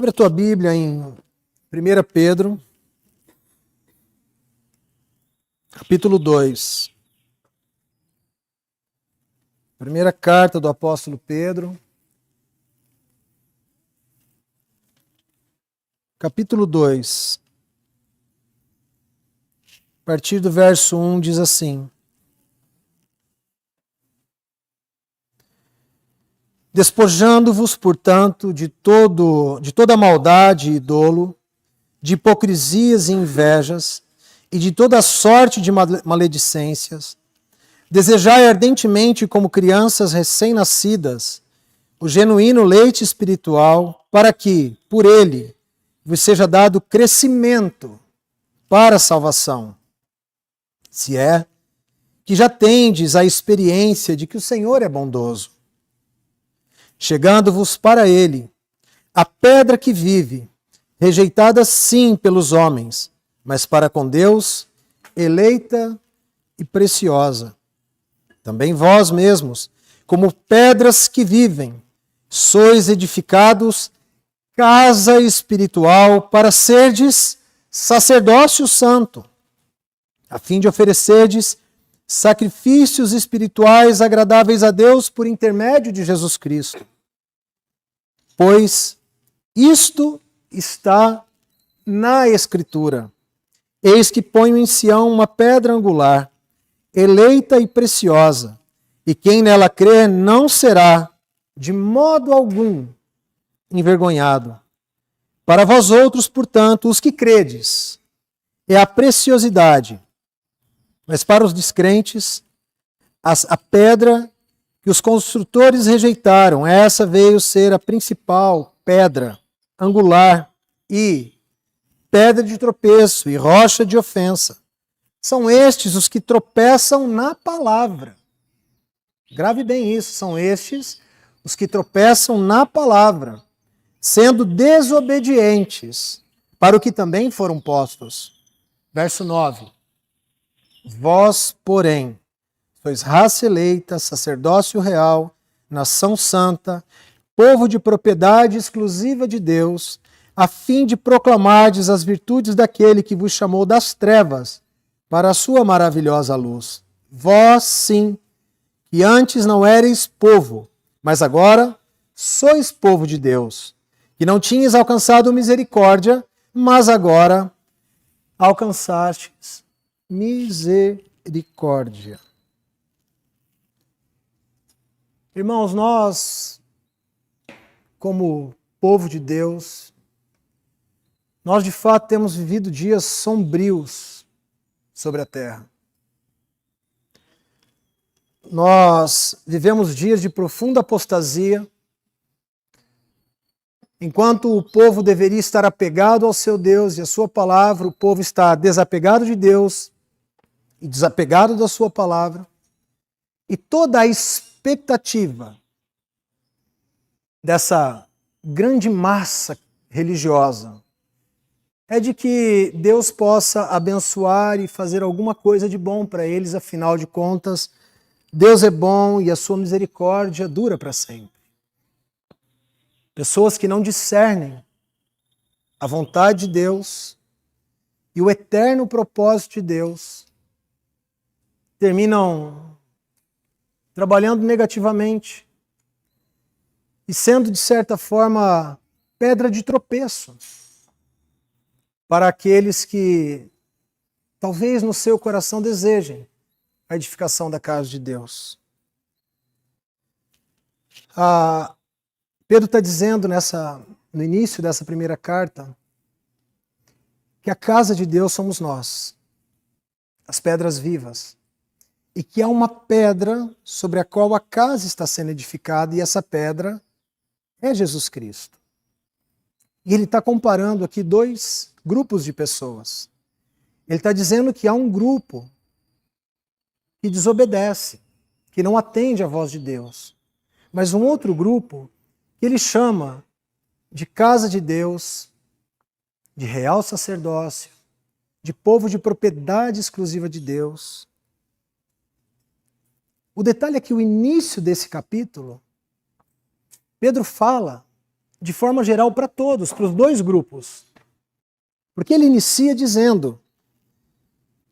Abre a tua Bíblia em 1 Pedro, capítulo 2. Primeira carta do apóstolo Pedro, capítulo 2. A partir do verso 1 diz assim: Despojando-vos, portanto, de toda maldade e dolo, de hipocrisias e invejas, e de toda sorte de maledicências, desejai ardentemente, como crianças recém-nascidas, o genuíno leite espiritual, para que, por ele, vos seja dado crescimento para a salvação. Se é que já tendes a experiência de que o Senhor é bondoso. Chegando-vos para ele, a pedra que vive, rejeitada sim pelos homens, mas para com Deus, eleita e preciosa. Também vós mesmos, como pedras que vivem, sois edificados casa espiritual para serdes sacerdócio santo, a fim de oferecerdes sacrifícios espirituais agradáveis a Deus por intermédio de Jesus Cristo. Pois isto está na Escritura. Eis que ponho em Sião uma pedra angular, eleita e preciosa, e quem nela crer não será, de modo algum, envergonhado. Para vós outros, portanto, os que credes, é a preciosidade. Mas para os descrentes, a pedra que os construtores rejeitaram, essa veio ser a principal pedra angular e pedra de tropeço e rocha de ofensa. São estes os que tropeçam na palavra. Grave bem isso, são estes os que tropeçam na palavra, sendo desobedientes para o que também foram postos. Verso 9. Vós, porém, sois raça eleita, sacerdócio real, nação santa, povo de propriedade exclusiva de Deus, a fim de proclamardes as virtudes daquele que vos chamou das trevas para a sua maravilhosa luz. Vós, sim, que antes não erais povo, mas agora sois povo de Deus, que não tinhas alcançado misericórdia, mas agora alcançastes misericórdia. Irmãos, nós, como povo de Deus, nós de fato temos vivido dias sombrios sobre a terra. Nós vivemos dias de profunda apostasia, enquanto o povo deveria estar apegado ao seu Deus e à sua palavra, o povo está desapegado de Deus e desapegado da sua palavra, e toda a expectativa dessa grande massa religiosa é de que Deus possa abençoar e fazer alguma coisa de bom para eles, afinal de contas, Deus é bom e a sua misericórdia dura para sempre. Pessoas que não discernem a vontade de Deus e o eterno propósito de Deus terminam trabalhando negativamente e sendo, de certa forma, pedra de tropeço para aqueles que talvez no seu coração desejem a edificação da casa de Deus. Pedro está dizendo no início dessa primeira carta que a casa de Deus somos nós, as pedras vivas, e que há uma pedra sobre a qual a casa está sendo edificada, e essa pedra é Jesus Cristo. E ele está comparando aqui dois grupos de pessoas. Ele está dizendo que há um grupo que desobedece, que não atende à voz de Deus, mas um outro grupo que ele chama de casa de Deus, de real sacerdócio, de povo de propriedade exclusiva de Deus. O detalhe é que o início desse capítulo, Pedro fala de forma geral para todos, para os dois grupos. Porque ele inicia dizendo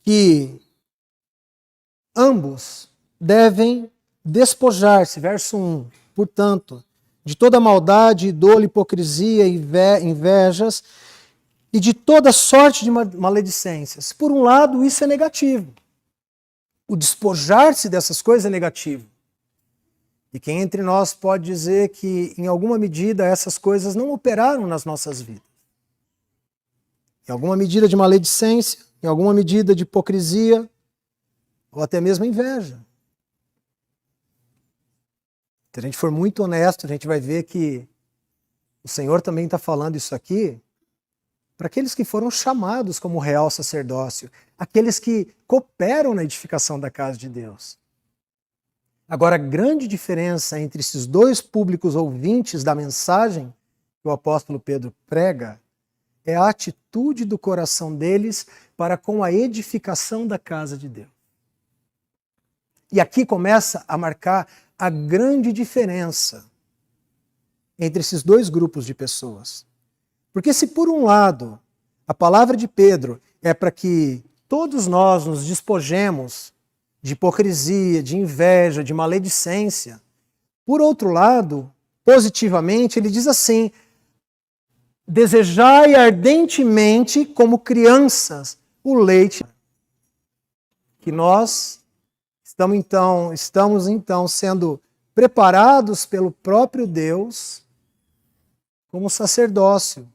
que ambos devem despojar-se, verso 1, portanto, de toda maldade, dolo, hipocrisia, invejas e de toda sorte de maledicências. Por um lado, isso é negativo. O despojar-se dessas coisas é negativo. E quem entre nós pode dizer que, em alguma medida, essas coisas não operaram nas nossas vidas? Em alguma medida de maledicência, em alguma medida de hipocrisia, ou até mesmo inveja. Se a gente for muito honesto, a gente vai ver que o Senhor também está falando isso aqui para aqueles que foram chamados como real sacerdócio, aqueles que cooperam na edificação da casa de Deus. Agora, a grande diferença entre esses dois públicos ouvintes da mensagem que o apóstolo Pedro prega é a atitude do coração deles para com a edificação da casa de Deus. E aqui começa a marcar a grande diferença entre esses dois grupos de pessoas. Porque se por um lado a palavra de Pedro é para que todos nós nos despojemos de hipocrisia, de inveja, de maledicência, por outro lado, positivamente, ele diz assim: desejai ardentemente, como crianças, o leite, que nós estamos então sendo preparados pelo próprio Deus como sacerdócio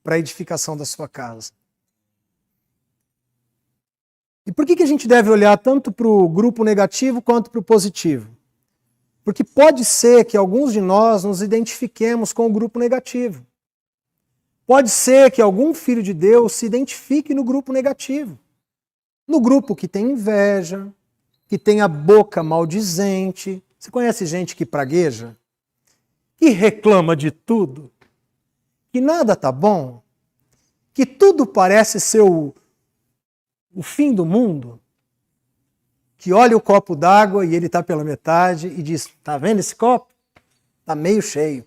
para a edificação da sua casa. E por que a gente deve olhar tanto para o grupo negativo quanto para o positivo? Porque pode ser que alguns de nós nos identifiquemos com o grupo negativo. Pode ser que algum filho de Deus se identifique no grupo negativo. No grupo que tem inveja, que tem a boca maldizente. Você conhece gente que pragueja? Que reclama de tudo? Que nada tá bom? Que tudo parece ser o fim do mundo? Que olha o copo d'água e ele está pela metade e diz: tá vendo esse copo? Está meio cheio.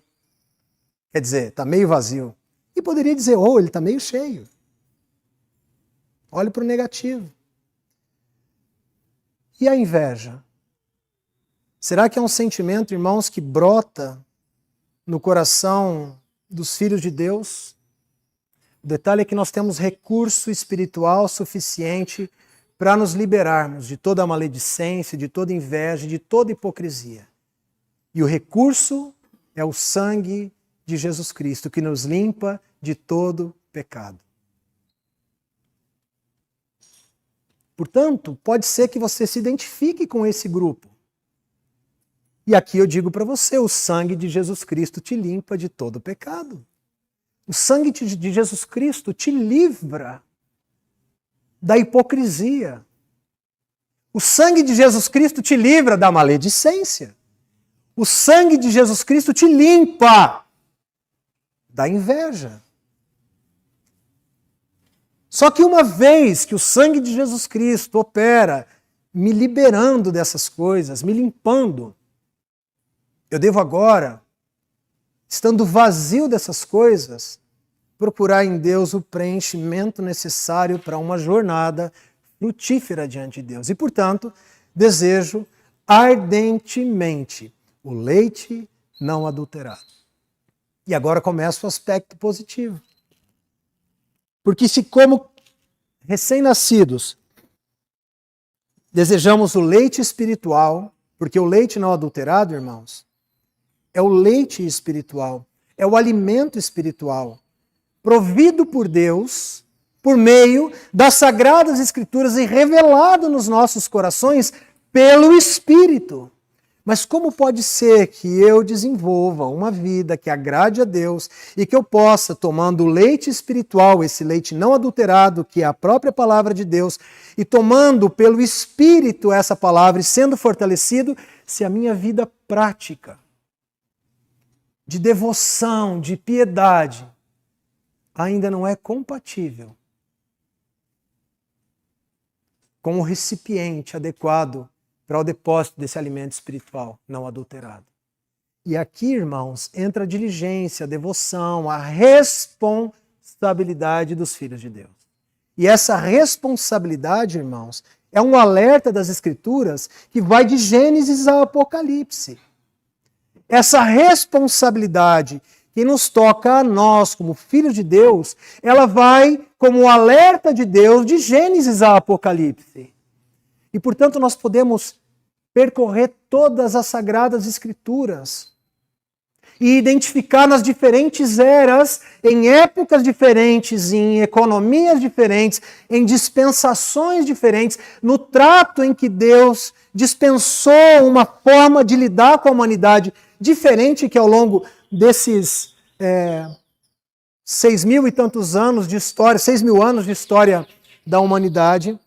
Quer dizer, está meio vazio. E poderia dizer: oh, ele está meio cheio. Olhe para o negativo. E a inveja? Será que é um sentimento, irmãos, que brota no coração dos filhos de Deus? O detalhe é que nós temos recurso espiritual suficiente para nos liberarmos de toda a maledicência, de toda inveja, de toda hipocrisia. E o recurso é o sangue de Jesus Cristo, que nos limpa de todo pecado. Portanto, pode ser que você se identifique com esse grupo. E aqui eu digo para você, o sangue de Jesus Cristo te limpa de todo pecado. O sangue de Jesus Cristo te livra da hipocrisia. O sangue de Jesus Cristo te livra da maledicência. O sangue de Jesus Cristo te limpa da inveja. Só que uma vez que o sangue de Jesus Cristo opera, me liberando dessas coisas, me limpando, eu devo agora, estando vazio dessas coisas, procurar em Deus o preenchimento necessário para uma jornada frutífera diante de Deus. E, portanto, desejo ardentemente o leite não adulterado. E agora começa o aspecto positivo. Porque se como recém-nascidos desejamos o leite espiritual, porque o leite não adulterado, irmãos, é o leite espiritual, é o alimento espiritual, provido por Deus, por meio das Sagradas Escrituras e revelado nos nossos corações pelo Espírito. Mas como pode ser que eu desenvolva uma vida que agrade a Deus e que eu possa, tomando o leite espiritual, esse leite não adulterado, que é a própria palavra de Deus, e tomando pelo Espírito essa palavra e sendo fortalecido, se a minha vida prática de devoção, de piedade, ainda não é compatível com o recipiente adequado para o depósito desse alimento espiritual não adulterado. E aqui, irmãos, entra a diligência, a devoção, a responsabilidade dos filhos de Deus. E essa responsabilidade, irmãos, é um alerta das Escrituras que vai de Gênesis ao Apocalipse. Essa responsabilidade que nos toca a nós, como filhos de Deus, ela vai como o alerta de Deus de Gênesis ao Apocalipse. E, portanto, nós podemos percorrer todas as Sagradas Escrituras e identificar nas diferentes eras, em épocas diferentes, em economias diferentes, em dispensações diferentes, no trato em que Deus dispensou uma forma de lidar com a humanidade diferente, que ao longo desses 6.000 e tantos anos de história, 6.000 anos de história da humanidade,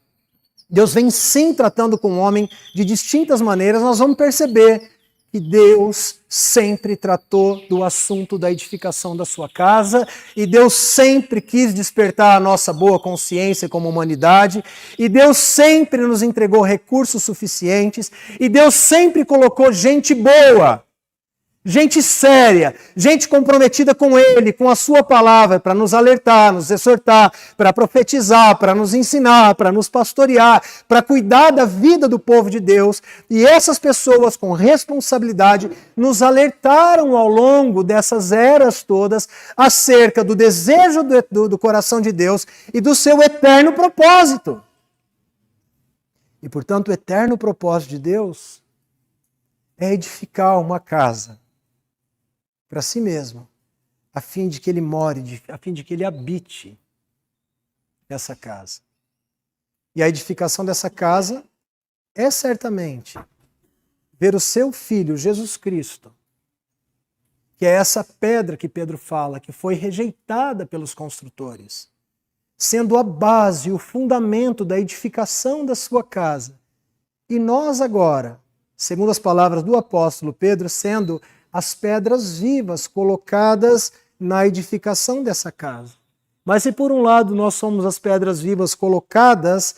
Deus vem sim tratando com o homem de distintas maneiras. Nós vamos perceber que Deus sempre tratou do assunto da edificação da sua casa, e Deus sempre quis despertar a nossa boa consciência como humanidade, e Deus sempre nos entregou recursos suficientes, e Deus sempre colocou gente boa, gente séria, gente comprometida com Ele, com a Sua palavra, para nos alertar, nos exortar, para profetizar, para nos ensinar, para nos pastorear, para cuidar da vida do povo de Deus. E essas pessoas com responsabilidade nos alertaram ao longo dessas eras todas acerca do desejo do coração de Deus e do seu eterno propósito. E, portanto, o eterno propósito de Deus é edificar uma casa para si mesmo, a fim de que ele more, a fim de que ele habite essa casa. E a edificação dessa casa é certamente ver o seu Filho, Jesus Cristo, que é essa pedra que Pedro fala, que foi rejeitada pelos construtores, sendo a base, o fundamento da edificação da sua casa. E nós agora, segundo as palavras do apóstolo Pedro, sendo as pedras vivas colocadas na edificação dessa casa. Mas se por um lado nós somos as pedras vivas colocadas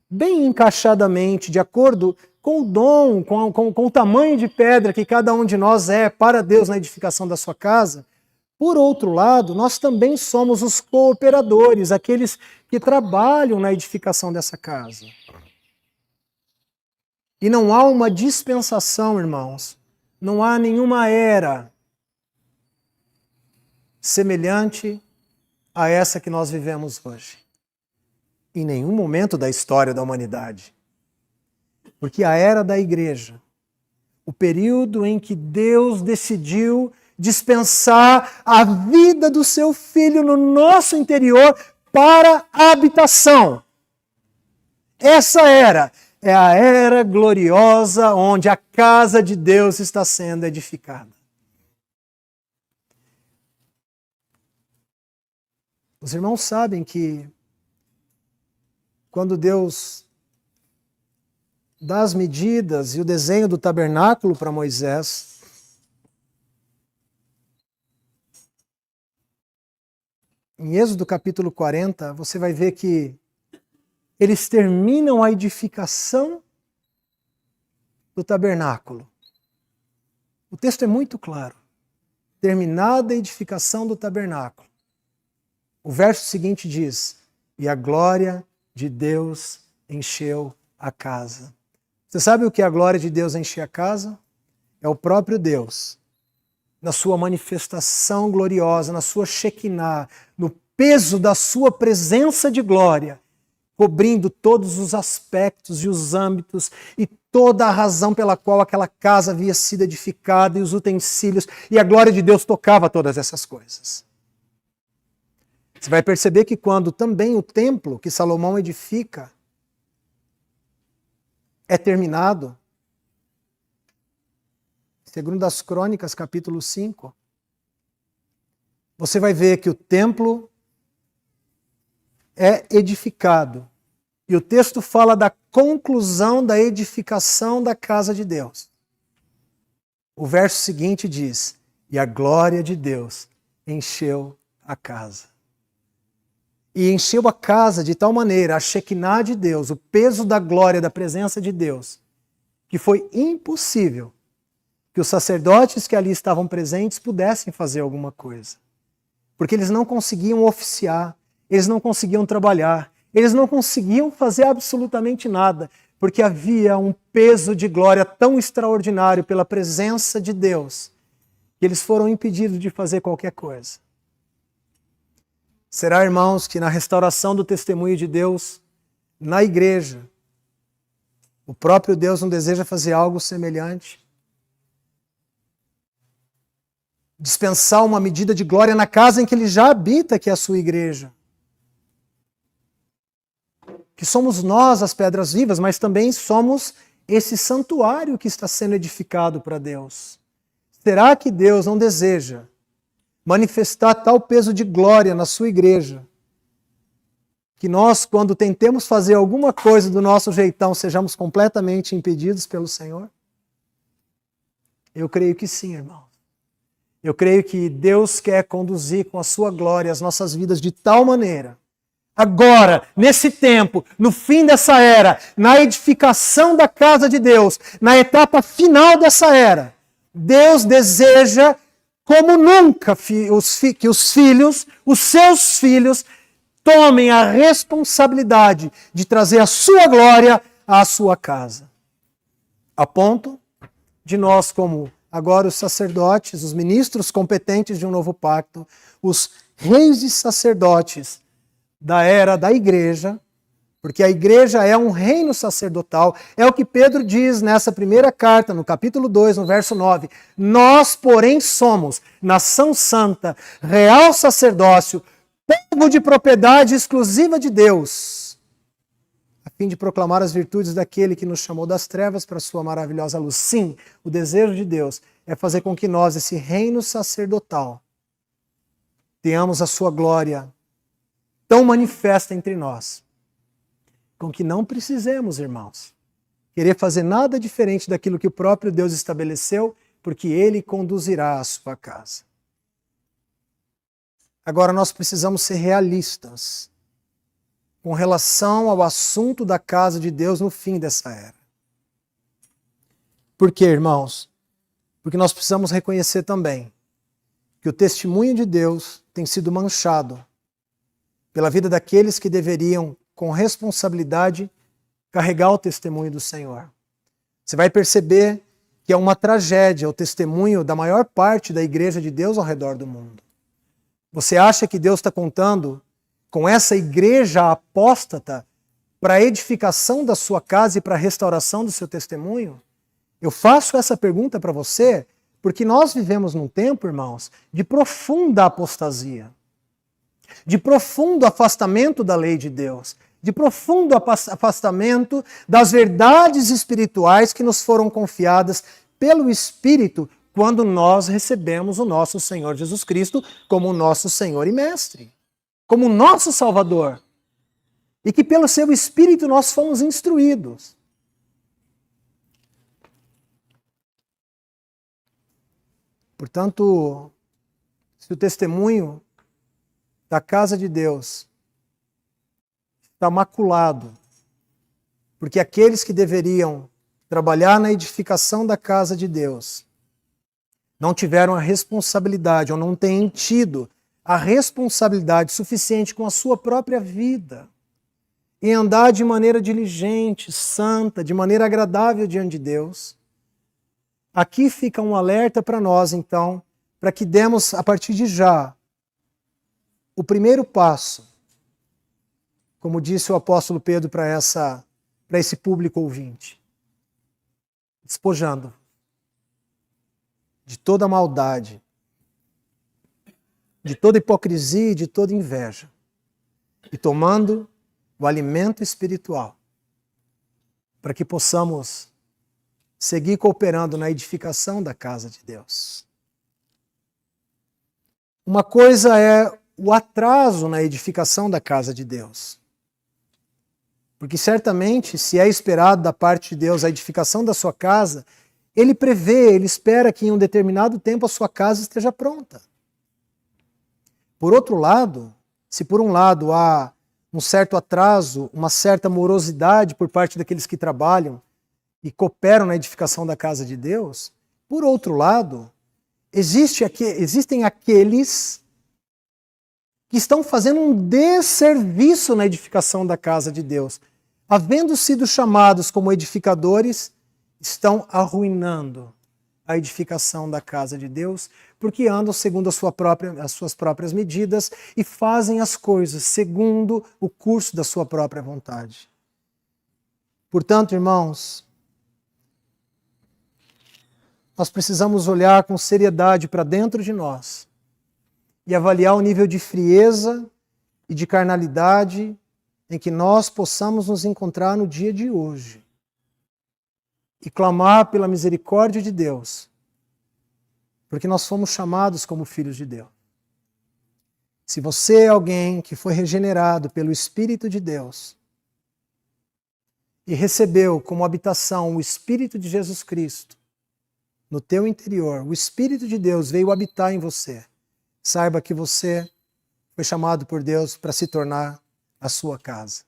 bem encaixadamente, de acordo com o dom, com o tamanho de pedra que cada um de nós é para Deus na edificação da sua casa, por outro lado, nós também somos os cooperadores, aqueles que trabalham na edificação dessa casa. E não há uma dispensação, irmãos, não há nenhuma era semelhante a essa que nós vivemos hoje. Em nenhum momento da história da humanidade. Porque a era da igreja, o período em que Deus decidiu dispensar a vida do seu Filho no nosso interior para a habitação. Essa era é a era gloriosa onde a casa de Deus está sendo edificada. Os irmãos sabem que quando Deus dá as medidas e o desenho do tabernáculo para Moisés, em Êxodo capítulo 40, você vai ver que eles terminam a edificação do tabernáculo. O texto é muito claro. Terminada a edificação do tabernáculo. O verso seguinte diz: e a glória de Deus encheu a casa. Você sabe o que é a glória de Deus encher a casa? É o próprio Deus, na sua manifestação gloriosa, na sua Shekinah, no peso da sua presença de glória, cobrindo todos os aspectos e os âmbitos e toda a razão pela qual aquela casa havia sido edificada e os utensílios, e a glória de Deus tocava todas essas coisas. Você vai perceber que quando também o templo que Salomão edifica é terminado, segundo as Crônicas, capítulo 5, você vai ver que o templo é edificado. E o texto fala da conclusão da edificação da casa de Deus. O verso seguinte diz: e a glória de Deus encheu a casa. E encheu a casa de tal maneira, a Shekinah de Deus, o peso da glória, da presença de Deus, que foi impossível que que os sacerdotes que ali estavam presentes pudessem fazer alguma coisa. Porque eles não conseguiam oficiar, eles não conseguiam trabalhar, eles não conseguiam fazer absolutamente nada, porque havia um peso de glória tão extraordinário pela presença de Deus, que eles foram impedidos de fazer qualquer coisa. Será, irmãos, que na restauração do testemunho de Deus, na igreja, o próprio Deus não deseja fazer algo semelhante? Dispensar uma medida de glória na casa em que Ele já habita, que é a sua igreja. Que somos nós as pedras vivas, mas também somos esse santuário que está sendo edificado para Deus. Será que Deus não deseja manifestar tal peso de glória na sua igreja, que nós, quando tentemos fazer alguma coisa do nosso jeitão, sejamos completamente impedidos pelo Senhor? Eu creio que sim, irmão. Eu creio que Deus quer conduzir com a sua glória as nossas vidas de tal maneira, agora, nesse tempo, no fim dessa era, na edificação da casa de Deus, na etapa final dessa era, Deus deseja, como nunca, que os filhos, os seus filhos, tomem a responsabilidade de trazer a sua glória à sua casa. A ponto de nós, como agora os sacerdotes, os ministros competentes de um novo pacto, os reis e sacerdotes da era da igreja, porque a igreja é um reino sacerdotal, é o que Pedro diz nessa primeira carta, no capítulo 2, no verso 9. Nós, porém, somos nação santa, real sacerdócio, povo de propriedade exclusiva de Deus, a fim de proclamar as virtudes daquele que nos chamou das trevas para a sua maravilhosa luz. Sim, o desejo de Deus é fazer com que nós, esse reino sacerdotal, tenhamos a sua glória tão manifesta entre nós, com que não precisemos, irmãos, querer fazer nada diferente daquilo que o próprio Deus estabeleceu, porque Ele conduzirá a sua casa. Agora nós precisamos ser realistas com relação ao assunto da casa de Deus no fim dessa era. Por quê, irmãos? Porque nós precisamos reconhecer também que o testemunho de Deus tem sido manchado pela vida daqueles que deveriam, com responsabilidade, carregar o testemunho do Senhor. Você vai perceber que é uma tragédia o testemunho da maior parte da igreja de Deus ao redor do mundo. Você acha que Deus está contando com essa igreja apóstata para a edificação da sua casa e para a restauração do seu testemunho? Eu faço essa pergunta para você porque nós vivemos num tempo, irmãos, de profunda apostasia, de profundo afastamento da lei de Deus, de profundo afastamento das verdades espirituais que nos foram confiadas pelo Espírito quando nós recebemos o nosso Senhor Jesus Cristo como o nosso Senhor e Mestre, como o nosso Salvador. E que pelo seu Espírito nós fomos instruídos. Portanto, se o testemunho da casa de Deus está maculado, porque aqueles que deveriam trabalhar na edificação da casa de Deus não tiveram a responsabilidade, ou não têm tido a responsabilidade suficiente com a sua própria vida, em andar de maneira diligente, santa, de maneira agradável diante de Deus. Aqui fica um alerta para nós, então, para que demos, a partir de já, o primeiro passo, como disse o apóstolo Pedro para esse público ouvinte, despojando de toda maldade, de toda hipocrisia e de toda inveja, e tomando o alimento espiritual, para que possamos seguir cooperando na edificação da casa de Deus. Uma coisa é o atraso na edificação da casa de Deus. Porque certamente, se é esperado da parte de Deus a edificação da sua casa, Ele prevê, Ele espera que em um determinado tempo a sua casa esteja pronta. Por outro lado, se por um lado há um certo atraso, uma certa morosidade por parte daqueles que trabalham e cooperam na edificação da casa de Deus, Por outro lado, existem aqueles que estão fazendo um desserviço na edificação da casa de Deus. Havendo sido chamados como edificadores, estão arruinando a edificação da casa de Deus, porque andam segundo as suas próprias medidas e fazem as coisas segundo o curso da sua própria vontade. Portanto, irmãos, nós precisamos olhar com seriedade para dentro de nós e avaliar o nível de frieza e de carnalidade em que nós possamos nos encontrar no dia de hoje e clamar pela misericórdia de Deus, porque nós fomos chamados como filhos de Deus. Se você é alguém que foi regenerado pelo Espírito de Deus e recebeu como habitação o Espírito de Jesus Cristo no teu interior, o Espírito de Deus veio habitar em você, saiba que você foi chamado por Deus para se tornar a sua casa.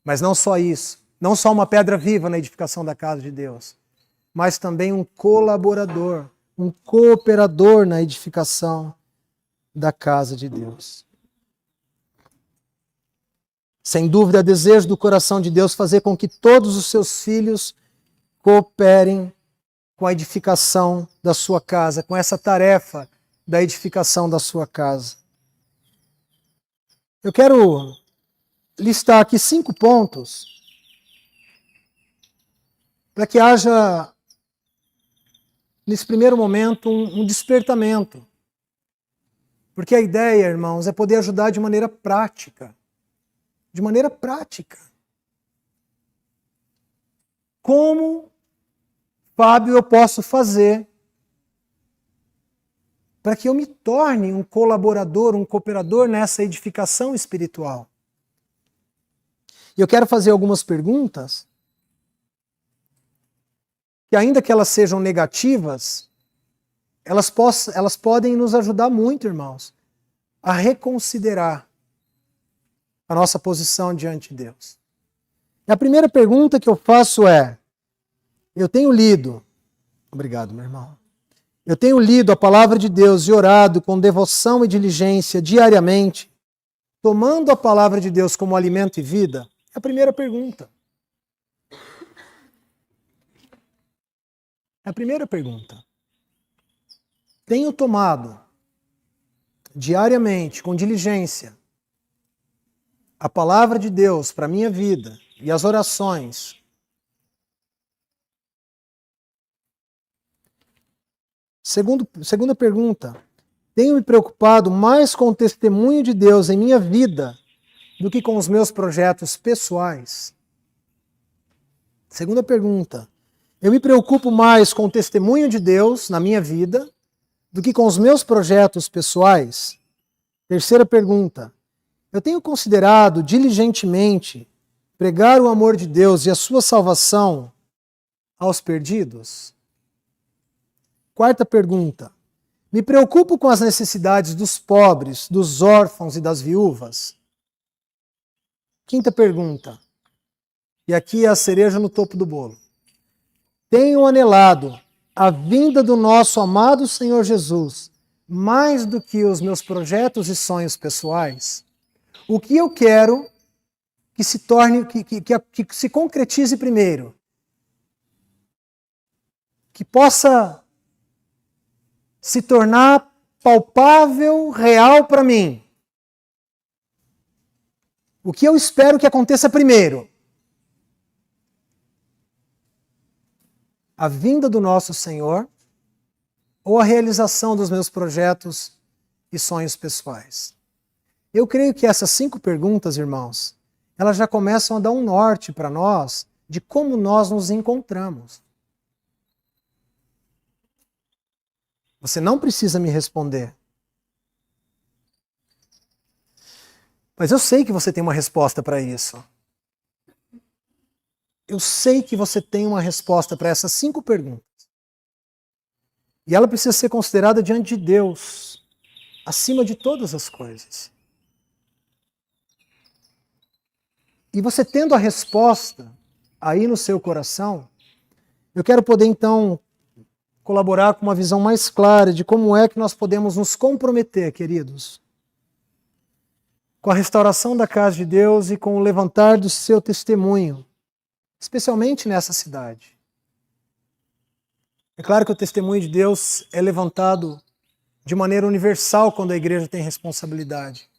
Mas não só isso, não só uma pedra viva na edificação da casa de Deus, mas também um colaborador, um cooperador na edificação da casa de Deus. Sem dúvida, é desejo do coração de Deus fazer com que todos os seus filhos cooperem com a edificação da sua casa, com essa tarefa da edificação da sua casa. Eu quero listar aqui 5 pontos para que haja, nesse primeiro momento, um despertamento. Porque a ideia, irmãos, é poder ajudar de maneira prática. De maneira prática. Como, Fábio, eu posso fazer para que eu me torne um colaborador, um cooperador nessa edificação espiritual? E eu quero fazer algumas perguntas que, ainda que elas sejam negativas, elas podem nos ajudar muito, irmãos, a reconsiderar a nossa posição diante de Deus. E a primeira pergunta que eu faço é, eu tenho lido, obrigado, meu irmão, eu tenho lido a palavra de Deus e orado com devoção e diligência diariamente, tomando a palavra de Deus como alimento e vida? É a primeira pergunta. É a primeira pergunta. Tenho tomado diariamente, com diligência, a palavra de Deus para a minha vida e as orações? Segunda pergunta. Tenho me preocupado mais com o testemunho de Deus em minha vida do que com os meus projetos pessoais? Segunda pergunta. Eu me preocupo mais com o testemunho de Deus na minha vida do que com os meus projetos pessoais? Terceira pergunta. Eu tenho considerado diligentemente pregar o amor de Deus e a sua salvação aos perdidos? Quarta pergunta. Me preocupo com as necessidades dos pobres, dos órfãos e das viúvas? Quinta pergunta. E aqui é a cereja no topo do bolo. Tenho anelado a vinda do nosso amado Senhor Jesus mais do que os meus projetos e sonhos pessoais? O que eu quero que se torne, que se concretize primeiro? Que possa se tornar palpável, real para mim? O que eu espero que aconteça primeiro? A vinda do nosso Senhor ou a realização dos meus projetos e sonhos pessoais? Eu creio que essas 5 perguntas, irmãos, elas já começam a dar um norte para nós de como nós nos encontramos. Você não precisa me responder. Mas eu sei que você tem uma resposta para isso. Eu sei que você tem uma resposta para essas 5 perguntas. E ela precisa ser considerada diante de Deus, acima de todas as coisas. E você tendo a resposta aí no seu coração, eu quero poder então colaborar com uma visão mais clara de como é que nós podemos nos comprometer, queridos, com a restauração da casa de Deus e com o levantar do seu testemunho, especialmente nessa cidade. É claro que o testemunho de Deus é levantado de maneira universal quando a igreja tem responsabilidade.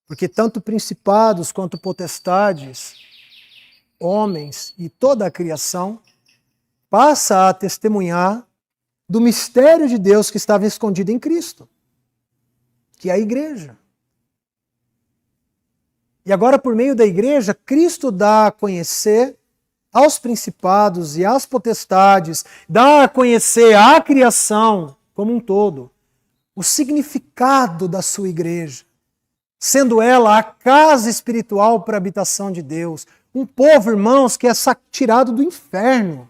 Porque tanto principados quanto potestades, homens e toda a criação passa a testemunhar do mistério de Deus que estava escondido em Cristo, que é a igreja. E agora, por meio da igreja, Cristo dá a conhecer aos principados e às potestades, dá a conhecer à criação como um todo o significado da sua igreja, sendo ela a casa espiritual para a habitação de Deus. Um povo, irmãos, que é tirado do inferno,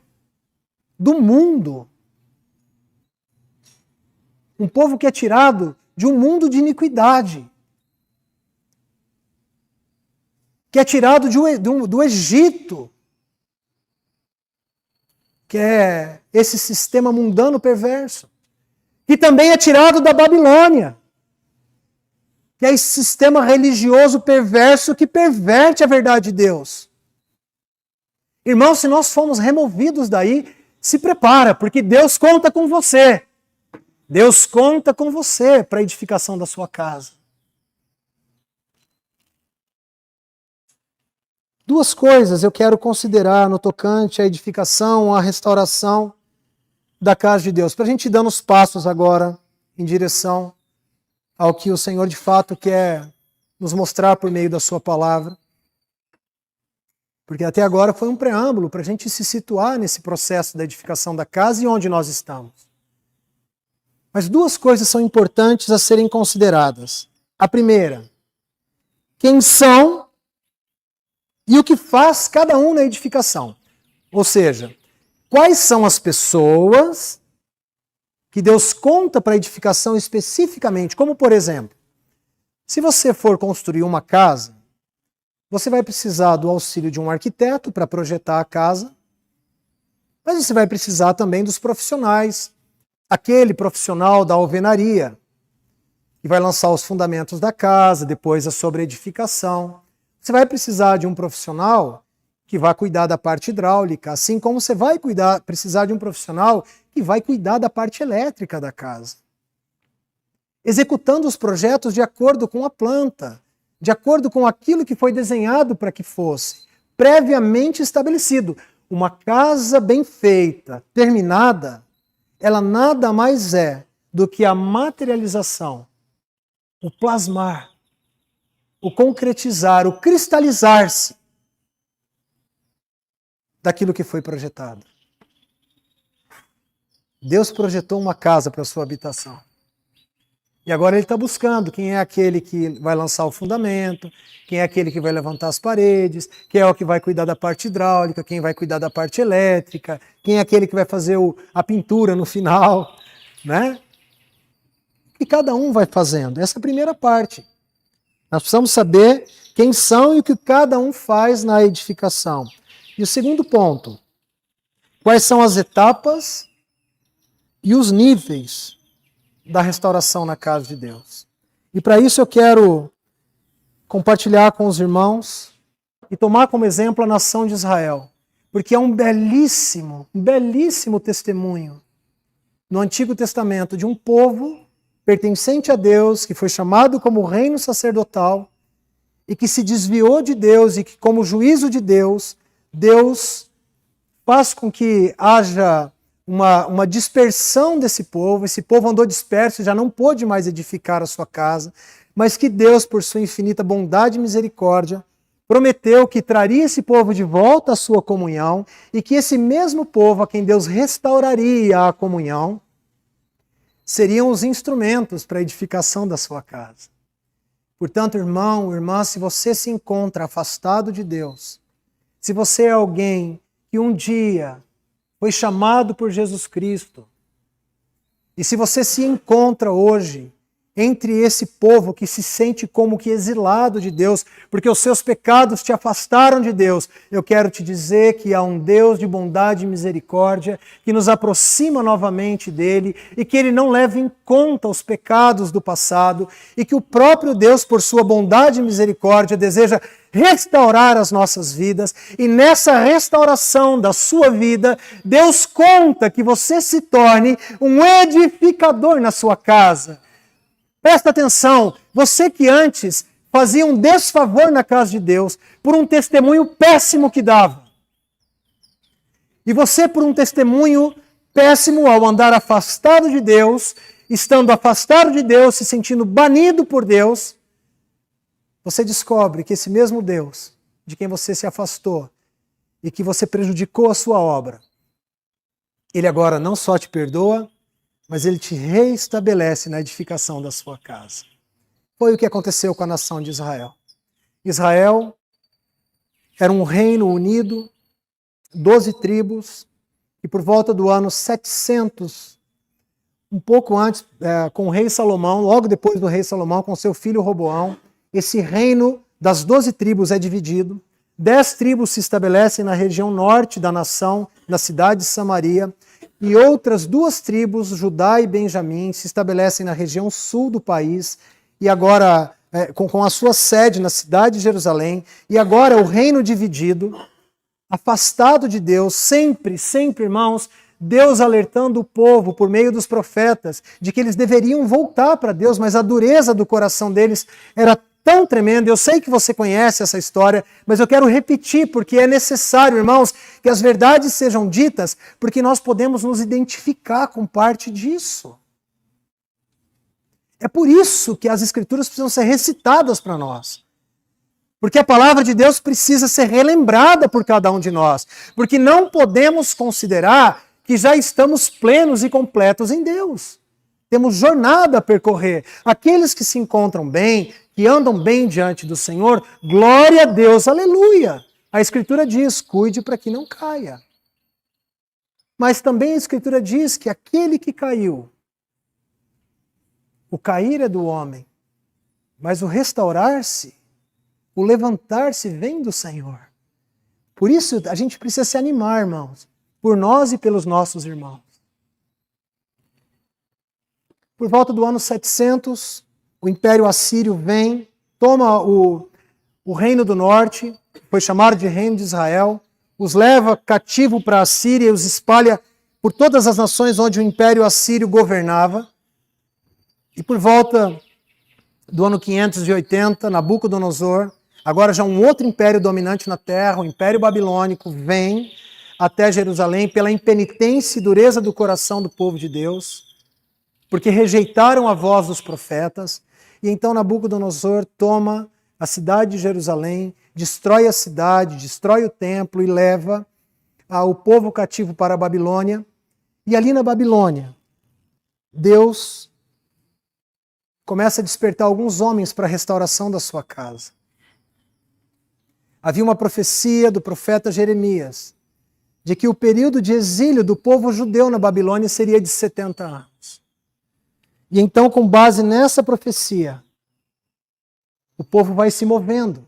do mundo. Um povo que é tirado de um mundo de iniquidade, que é tirado do Egito, que é esse sistema mundano perverso, que também é tirado da Babilônia, que é esse sistema religioso perverso que perverte a verdade de Deus. Irmão, se nós formos removidos daí, se prepara, porque Deus conta com você. Deus conta com você para a edificação da sua casa. Duas coisas eu quero considerar no tocante à edificação, à restauração da casa de Deus, para a gente ir dando os passos agora em direção ao que o Senhor de fato quer nos mostrar por meio da sua palavra. Porque até agora foi um preâmbulo para a gente se situar nesse processo da edificação da casa e onde nós estamos. Mas duas coisas são importantes a serem consideradas. A primeira, quem são e o que faz cada um na edificação. Ou seja, quais são as pessoas que Deus conta para a edificação especificamente, como por exemplo, se você for construir uma casa, você vai precisar do auxílio de um arquiteto para projetar a casa, mas você vai precisar também dos profissionais, aquele profissional da alvenaria, que vai lançar os fundamentos da casa, depois a sobreedificação. Você vai precisar de um profissional que vai cuidar da parte hidráulica, assim como você vai precisar de um profissional que vai cuidar da parte elétrica da casa. Executando os projetos de acordo com a planta, de acordo com aquilo que foi desenhado para que fosse, previamente estabelecido. Uma casa bem feita, terminada, ela nada mais é do que a materialização, o plasmar, o concretizar, o cristalizar-se daquilo que foi projetado. Deus projetou uma casa para a sua habitação. E agora Ele está buscando quem é aquele que vai lançar o fundamento, quem é aquele que vai levantar as paredes, quem é o que vai cuidar da parte hidráulica, quem vai cuidar da parte elétrica, quem é aquele que vai fazer a pintura no final, né? E cada um vai fazendo. Essa é a primeira parte. Nós precisamos saber quem são e o que cada um faz na edificação. E o segundo ponto, quais são as etapas e os níveis da restauração na casa de Deus. E para isso eu quero compartilhar com os irmãos e tomar como exemplo a nação de Israel, porque é um belíssimo testemunho no Antigo Testamento de um povo pertencente a Deus, que foi chamado como reino sacerdotal e que se desviou de Deus e que, como juízo de Deus, Deus faz com que haja uma dispersão desse povo. Esse povo andou disperso e já não pôde mais edificar a sua casa, mas que Deus, por sua infinita bondade e misericórdia, prometeu que traria esse povo de volta à sua comunhão e que esse mesmo povo a quem Deus restauraria a comunhão seriam os instrumentos para a edificação da sua casa. Portanto, irmão, irmã, se você se encontra afastado de Deus, se você é alguém que um dia foi chamado por Jesus Cristo, e se você se encontra hoje entre esse povo que se sente como que exilado de Deus, porque os seus pecados te afastaram de Deus. Eu quero te dizer que há um Deus de bondade e misericórdia que nos aproxima novamente dele e que ele não leva em conta os pecados do passado e que o próprio Deus, por sua bondade e misericórdia, deseja restaurar as nossas vidas, e nessa restauração da sua vida, Deus conta que você se torne um edificador na sua casa. Presta atenção, você que antes fazia um desfavor na casa de Deus por um testemunho péssimo que dava, e você por um testemunho péssimo ao andar afastado de Deus, estando afastado de Deus, se sentindo banido por Deus, você descobre que esse mesmo Deus, de quem você se afastou e que você prejudicou a sua obra, ele agora não só te perdoa, mas ele te reestabelece na edificação da sua casa. Foi o que aconteceu com a nação de Israel. Israel era um reino unido, 12 tribos, e por volta do ano 700, um pouco antes, com o rei Salomão, logo depois do rei Salomão, com seu filho Roboão, esse reino das 12 tribos é dividido. 10 tribos se estabelecem na região norte da nação, na cidade de Samaria, e outras 2 tribos, Judá e Benjamim, se estabelecem na região sul do país, e agora com a sua sede na cidade de Jerusalém, e agora o reino dividido, afastado de Deus, sempre, irmãos, Deus alertando o povo por meio dos profetas de que eles deveriam voltar para Deus, mas a dureza do coração deles era tão tremenda. Eu sei que você conhece essa história, mas eu quero repetir porque é necessário, irmãos, que as verdades sejam ditas, porque nós podemos nos identificar com parte disso. É por isso que as Escrituras precisam ser recitadas para nós. Porque a palavra de Deus precisa ser relembrada por cada um de nós. Porque não podemos considerar que já estamos plenos e completos em Deus. Temos jornada a percorrer. Aqueles que se encontram bem, que andam bem diante do Senhor, glória a Deus, aleluia. A Escritura diz, cuide para que não caia. Mas também a Escritura diz que aquele que caiu, o cair é do homem, mas o restaurar-se, o levantar-se vem do Senhor. Por isso a gente precisa se animar, irmãos, por nós e pelos nossos irmãos. Por volta do ano 700, o Império Assírio vem, toma o reino do norte, foi chamado de reino de Israel, os leva cativo para a Síria e os espalha por todas as nações onde o Império Assírio governava. E por volta do ano 580, Nabucodonosor, agora já um outro império dominante na terra, o Império Babilônico, vem até Jerusalém pela impenitência e dureza do coração do povo de Deus, porque rejeitaram a voz dos profetas, e então Nabucodonosor toma a cidade de Jerusalém, destrói a cidade, destrói o templo e leva o povo cativo para a Babilônia. E ali na Babilônia, Deus começa a despertar alguns homens para a restauração da sua casa. Havia uma profecia do profeta Jeremias, de que o período de exílio do povo judeu na Babilônia seria de 70 anos. E então, com base nessa profecia, o povo vai se movendo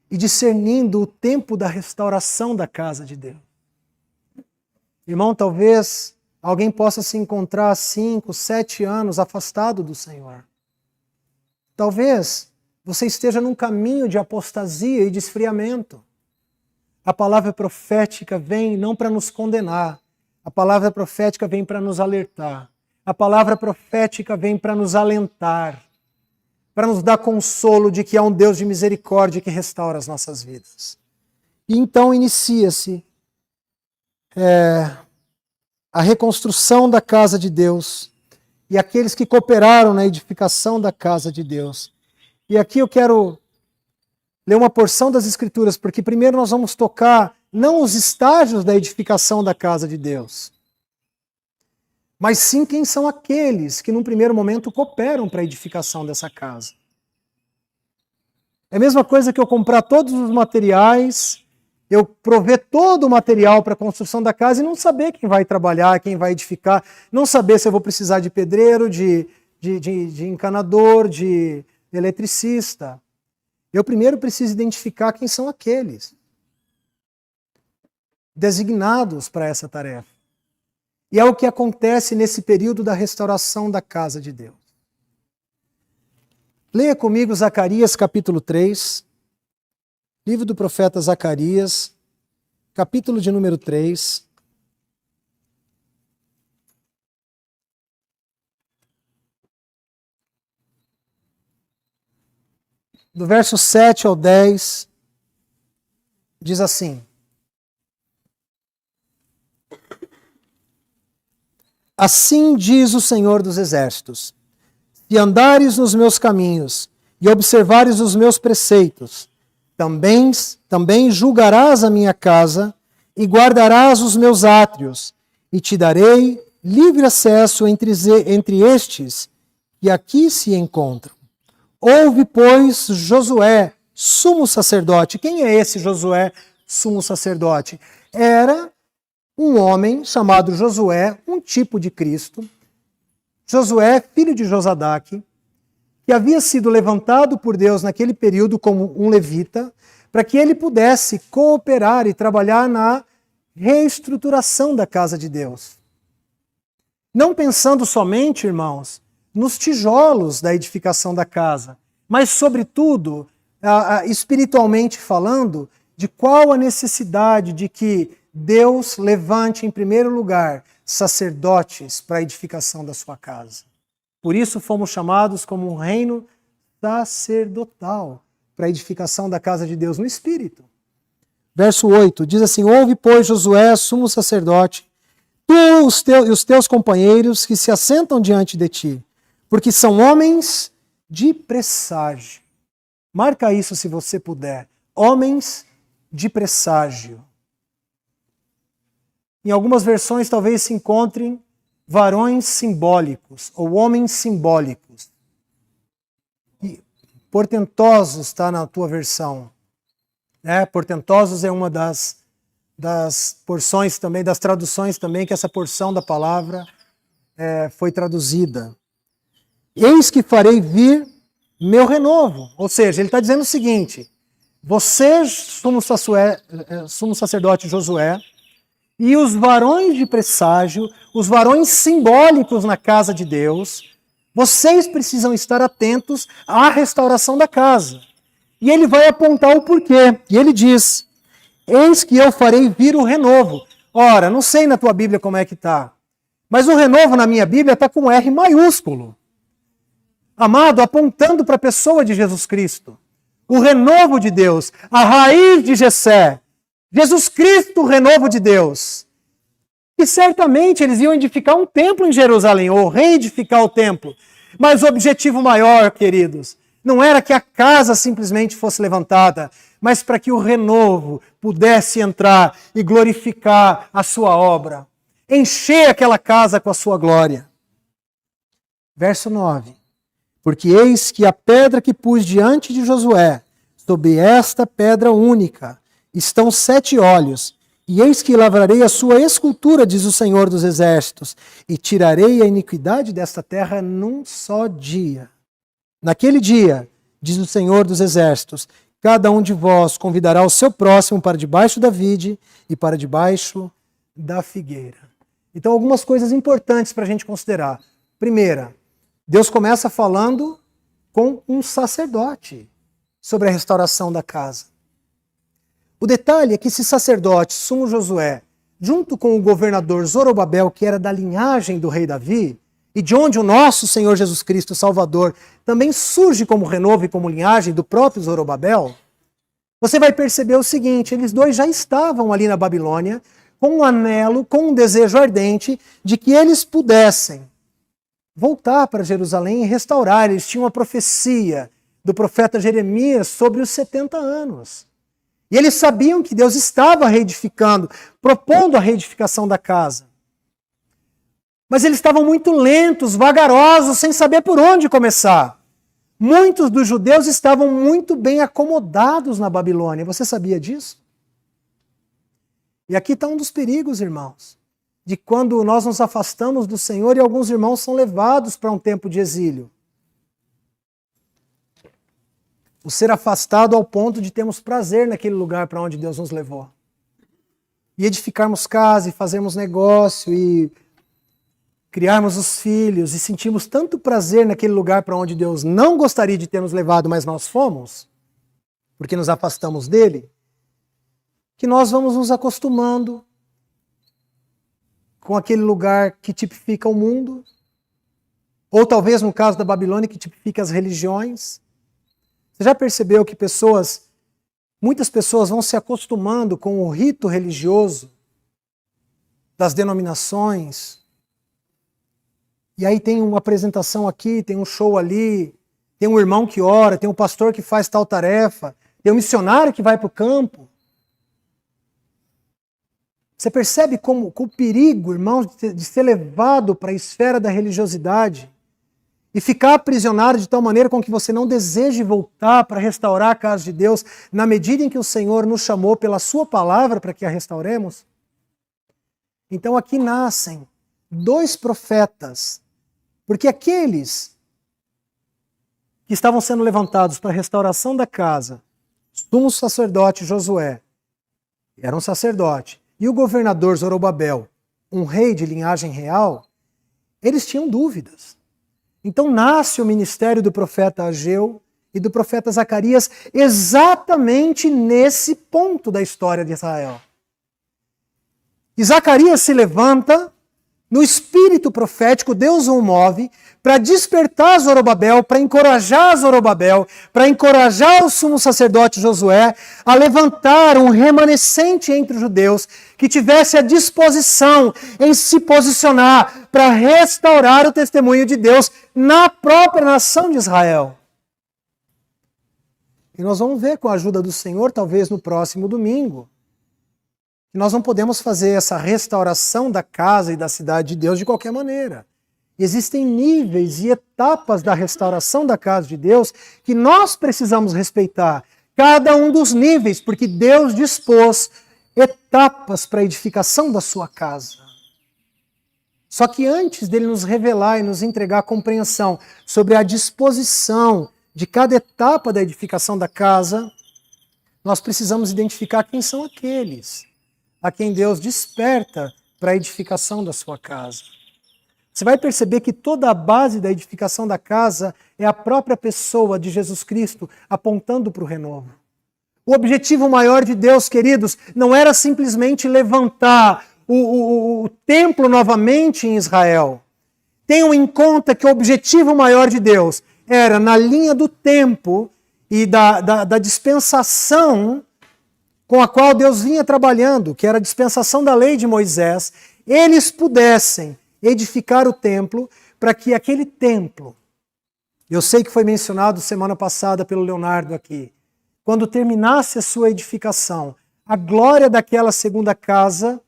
e discernindo o tempo da restauração da casa de Deus. Irmão, talvez alguém possa se encontrar 5, 7 anos afastado do Senhor. Talvez você esteja num caminho de apostasia e de esfriamento. A palavra profética vem não para nos condenar, a palavra profética vem para nos alertar. A palavra profética vem para nos alentar, para nos dar consolo de que há um Deus de misericórdia que restaura as nossas vidas. E então inicia-se a reconstrução da casa de Deus e aqueles que cooperaram na edificação da casa de Deus. E aqui eu quero ler uma porção das Escrituras, porque primeiro nós vamos tocar não os estágios da edificação da casa de Deus, mas sim quem são aqueles que num primeiro momento cooperam para a edificação dessa casa. É a mesma coisa que eu comprar todos os materiais, eu prover todo o material para a construção da casa e não saber quem vai trabalhar, quem vai edificar, não saber se eu vou precisar de pedreiro, de de encanador, de eletricista. Eu primeiro preciso identificar quem são aqueles designados para essa tarefa. E é o que acontece nesse período da restauração da casa de Deus. Leia comigo Zacarias capítulo 3, livro do profeta Zacarias, capítulo de número 3. Do verso 7 ao 10, diz assim: Assim diz o Senhor dos Exércitos: se andares nos meus caminhos e observares os meus preceitos, também julgarás a minha casa e guardarás os meus átrios, e te darei livre acesso entre estes que aqui se encontram. Ouve, pois, Josué, sumo sacerdote. Quem é esse Josué, sumo sacerdote? Era um homem chamado Josué, um tipo de Cristo. Josué, filho de Josadaque, que havia sido levantado por Deus naquele período como um levita, para que ele pudesse cooperar e trabalhar na reestruturação da casa de Deus. Não pensando somente, irmãos, nos tijolos da edificação da casa, mas, sobretudo, espiritualmente falando, de qual a necessidade de que Deus levante, em primeiro lugar, sacerdotes para a edificação da sua casa. Por isso fomos chamados como um reino sacerdotal para a edificação da casa de Deus no Espírito. Verso 8 diz assim: Ouve, pois, Josué, sumo sacerdote, tu e os teus companheiros que se assentam diante de ti, porque são homens de presságio. Marca isso se você puder. Homens de presságio. Em algumas versões talvez se encontrem varões simbólicos ou homens simbólicos. E portentosos está na tua versão. Portentosos é uma das porções também, das traduções também, que essa porção da palavra foi traduzida. Eis que farei vir meu renovo. Ou seja, ele está dizendo o seguinte: você, sumo sacerdote Josué, e os varões de presságio, os varões simbólicos na casa de Deus, vocês precisam estar atentos à restauração da casa. E ele vai apontar o porquê. E ele diz: eis que eu farei vir o renovo. Ora, não sei na tua Bíblia como é que está, mas o renovo na minha Bíblia está com R maiúsculo. Amado, apontando para a pessoa de Jesus Cristo. O renovo de Deus, a raiz de Jessé. Jesus Cristo, o renovo de Deus. E certamente eles iam edificar um templo em Jerusalém, ou reedificar o templo. Mas o objetivo maior, queridos, não era que a casa simplesmente fosse levantada, mas para que o renovo pudesse entrar e glorificar a sua obra. Encher aquela casa com a sua glória. Verso 9. Porque eis que a pedra que pus diante de Josué, sobre esta pedra única, estão 7 olhos, e eis que lavrarei a sua escultura, diz o Senhor dos Exércitos, e tirarei a iniquidade desta terra num só dia. Naquele dia, diz o Senhor dos Exércitos, cada um de vós convidará o seu próximo para debaixo da vide e para debaixo da figueira. Então, algumas coisas importantes para a gente considerar. Primeira, Deus começa falando com um sacerdote sobre a restauração da casa. O detalhe é que esse sacerdote, sumo Josué, junto com o governador Zorobabel, que era da linhagem do rei Davi, e de onde o nosso Senhor Jesus Cristo, Salvador, também surge como renovo e como linhagem do próprio Zorobabel, você vai perceber o seguinte: eles dois já estavam ali na Babilônia com um anelo, com um desejo ardente de que eles pudessem voltar para Jerusalém e restaurar. Eles tinham uma profecia do profeta Jeremias sobre os 70 anos. E eles sabiam que Deus estava reedificando, propondo a reedificação da casa. Mas eles estavam muito lentos, vagarosos, sem saber por onde começar. Muitos dos judeus estavam muito bem acomodados na Babilônia. Você sabia disso? E aqui está um dos perigos, irmãos. de quando nós nos afastamos do Senhor e alguns irmãos são levados para um tempo de exílio. O ser afastado ao ponto de termos prazer naquele lugar para onde Deus nos levou. E edificarmos casa, e fazermos negócio, e criarmos os filhos, e sentimos tanto prazer naquele lugar para onde Deus não gostaria de ter nos levado, mas nós fomos, porque nos afastamos dele, que nós vamos nos acostumando com aquele lugar que tipifica o mundo, ou talvez no caso da Babilônia, que tipifica as religiões. Você já percebeu que muitas pessoas vão se acostumando com o rito religioso das denominações, e aí tem uma apresentação aqui, tem um show ali, tem um irmão que ora, tem um pastor que faz tal tarefa, tem um missionário que vai para o campo. Você percebe com o perigo, irmãos, de ser levado para a esfera da religiosidade e ficar aprisionado de tal maneira com que você não deseje voltar para restaurar a casa de Deus na medida em que o Senhor nos chamou pela sua palavra para que a restauremos? Então aqui nascem dois profetas, porque aqueles que estavam sendo levantados para a restauração da casa, sumo sacerdote Josué, era um sacerdote, e o governador Zorobabel, um rei de linhagem real, eles tinham dúvidas. Então nasce o ministério do profeta Ageu e do profeta Zacarias exatamente nesse ponto da história de Israel. E Zacarias se levanta, no espírito profético, Deus o move para despertar Zorobabel, para encorajar Zorobabel, para encorajar o sumo sacerdote Josué a levantar um remanescente entre os judeus que tivesse a disposição em se posicionar para restaurar o testemunho de Deus na própria nação de Israel. E nós vamos ver com a ajuda do Senhor, talvez no próximo domingo, que nós não podemos fazer essa restauração da casa e da cidade de Deus de qualquer maneira. Existem níveis e etapas da restauração da casa de Deus que nós precisamos respeitar. Cada um dos níveis, porque Deus dispôs etapas para a edificação da sua casa. Só que antes dele nos revelar e nos entregar a compreensão sobre a disposição de cada etapa da edificação da casa, nós precisamos identificar quem são aqueles a quem Deus desperta para a edificação da sua casa. Você vai perceber que toda a base da edificação da casa é a própria pessoa de Jesus Cristo apontando para o renovo. O objetivo maior de Deus, queridos, não era simplesmente levantar o templo novamente em Israel. Tenham em conta que o objetivo maior de Deus era, na linha do tempo e da dispensação com a qual Deus vinha trabalhando, que era a dispensação da lei de Moisés, eles pudessem edificar o templo para que aquele templo, eu sei que foi mencionado semana passada pelo Leonardo aqui, quando terminasse a sua edificação, a glória daquela segunda casa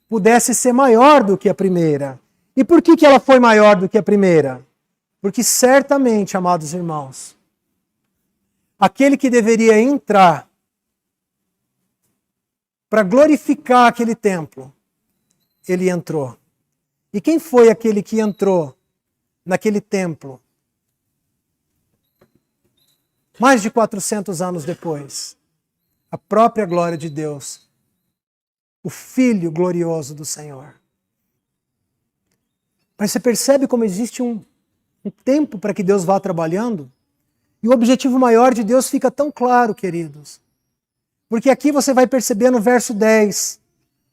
pudesse ser maior do que a primeira. E por que ela foi maior do que a primeira? Porque certamente, amados irmãos, aquele que deveria entrar para glorificar aquele templo, ele entrou. E quem foi aquele que entrou naquele templo? Mais de 400 anos depois, a própria glória de Deus, o Filho glorioso do Senhor. Mas você percebe como existe um tempo para que Deus vá trabalhando? E o objetivo maior de Deus fica tão claro, queridos. Porque aqui você vai perceber no verso 10,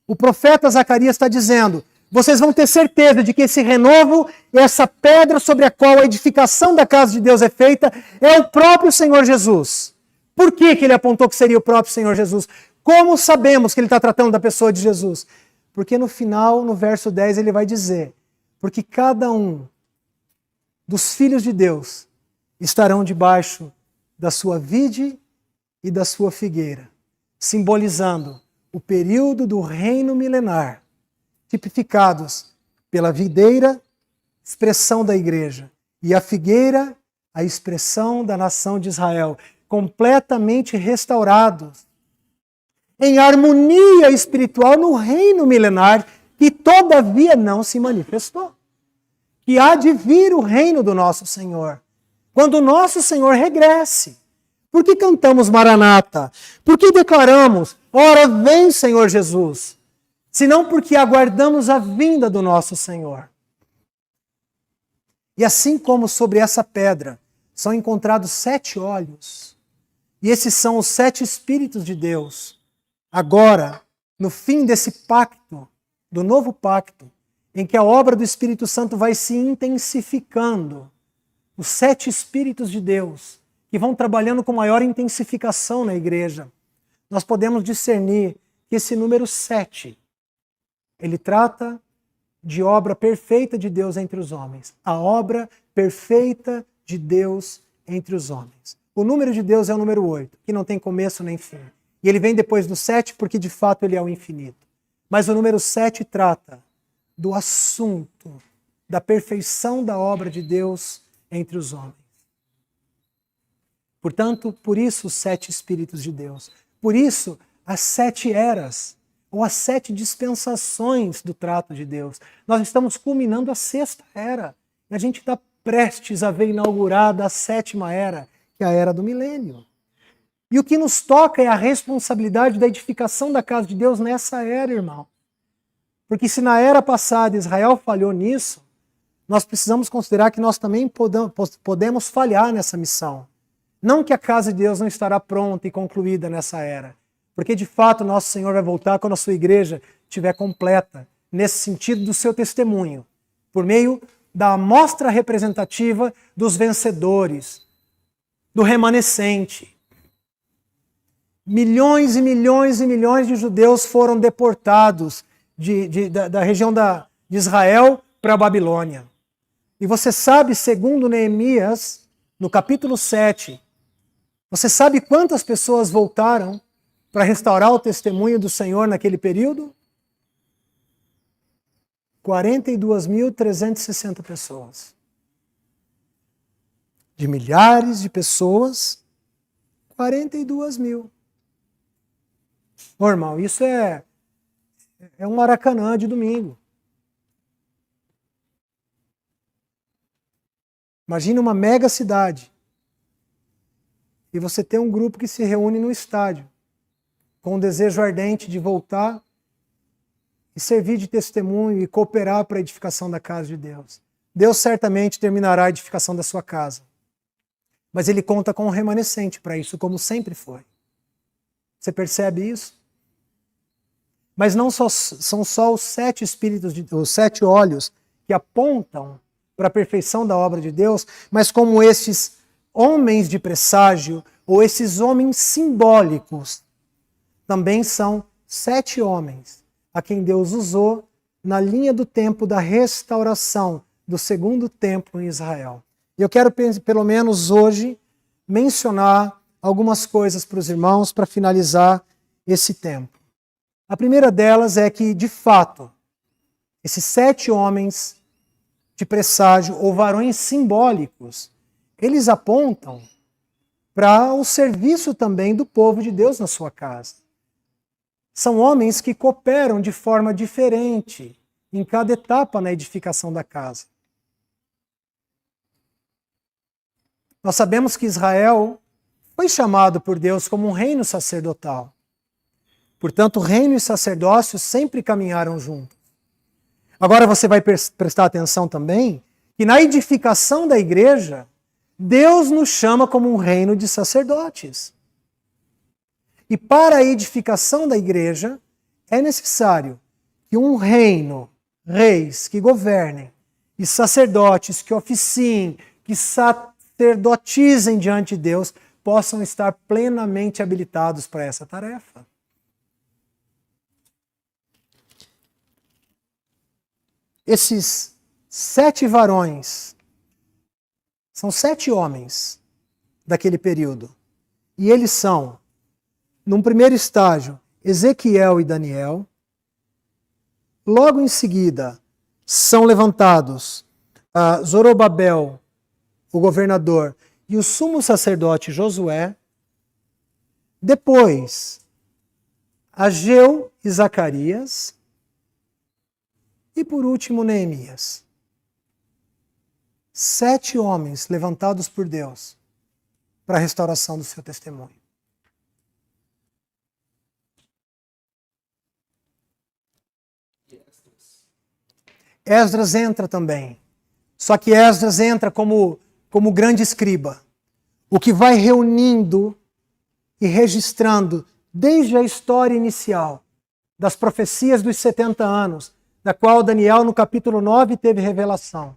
o profeta Zacarias está dizendo, vocês vão ter certeza de que esse renovo, essa pedra sobre a qual a edificação da casa de Deus é feita, é o próprio Senhor Jesus. Por que ele apontou que seria o próprio Senhor Jesus? Como sabemos que ele está tratando da pessoa de Jesus? Porque no final, no verso 10, ele vai dizer, porque cada um dos filhos de Deus estarão debaixo da sua vide e da sua figueira, simbolizando o período do reino milenar, tipificados pela videira, expressão da igreja, e a figueira, a expressão da nação de Israel, completamente restaurados, em harmonia espiritual no reino milenar, que todavia não se manifestou. Que há de vir o reino do nosso Senhor, quando o nosso Senhor regresse. Por que cantamos Maranata? Por que declaramos, ora vem Senhor Jesus? Senão porque aguardamos a vinda do nosso Senhor. E assim como sobre essa pedra são encontrados 7 olhos, e esses são os 7 Espíritos de Deus, agora, no fim desse pacto, do novo pacto, em que a obra do Espírito Santo vai se intensificando, os 7 Espíritos de Deus, que vão trabalhando com maior intensificação na igreja, nós podemos discernir que esse número 7, ele trata de obra perfeita de Deus entre os homens. A obra perfeita de Deus entre os homens. O número de Deus é o número 8, que não tem começo nem fim. E ele vem depois do 7 porque de fato ele é o infinito. Mas o número 7 trata do assunto da perfeição da obra de Deus entre os homens. Portanto, por isso os 7 Espíritos de Deus. Por isso, as 7 eras, ou as 7 dispensações do trato de Deus. Nós estamos culminando a 6ª era. E a gente está prestes a ver inaugurada a 7ª era, que é a era do milênio. E o que nos toca é a responsabilidade da edificação da casa de Deus nessa era, irmão. Porque se na era passada Israel falhou nisso, nós precisamos considerar que nós também podemos falhar nessa missão. Não que a casa de Deus não estará pronta e concluída nessa era. Porque de fato nosso Senhor vai voltar quando a sua igreja estiver completa, nesse sentido do seu testemunho, por meio da amostra representativa dos vencedores, do remanescente. Milhões e milhões e milhões de judeus foram deportados da região de Israel para a Babilônia. E você sabe, segundo Neemias, no capítulo 7, você sabe quantas pessoas voltaram para restaurar o testemunho do Senhor naquele período? 42.360 pessoas. De milhares de pessoas, 42.000. Ô, irmão, isso é um Maracanã de domingo. Imagina uma mega cidade. E você tem um grupo que se reúne no estádio, com um desejo ardente de voltar e servir de testemunho e cooperar para a edificação da casa de Deus. Deus certamente terminará a edificação da sua casa. Mas Ele conta com um remanescente para isso, como sempre foi. Você percebe isso? Mas não são só os 7 espíritos, os 7 olhos que apontam para a perfeição da obra de Deus, mas como esses homens de presságio, ou esses homens simbólicos, também são 7 homens a quem Deus usou na linha do tempo da restauração do segundo templo em Israel. E eu quero, pelo menos hoje, mencionar algumas coisas para os irmãos para finalizar esse tempo. A primeira delas é que, de fato, esses 7 homens de presságio, ou varões simbólicos, eles apontam para o serviço também do povo de Deus na sua casa. São homens que cooperam de forma diferente em cada etapa na edificação da casa. Nós sabemos que Israel foi chamado por Deus como um reino sacerdotal. Portanto, reino e sacerdócio sempre caminharam juntos. Agora você vai prestar atenção também que na edificação da igreja, Deus nos chama como um reino de sacerdotes. E para a edificação da igreja, é necessário que um reino, reis que governem, e sacerdotes que oficiem, que sacerdotizem diante de Deus, possam estar plenamente habilitados para essa tarefa. Esses 7 varões são 7 homens daquele período. E eles são, num primeiro estágio, Ezequiel e Daniel. Logo em seguida, são levantados Zorobabel, o governador, e o sumo sacerdote Josué. Depois, Ageu e Zacarias. E por último, Neemias. 7 homens levantados por Deus para a restauração do seu testemunho. Esdras entra também. Só que Esdras entra como grande escriba, o que vai reunindo e registrando desde a história inicial das profecias dos 70 anos, da qual Daniel no capítulo 9 teve revelação.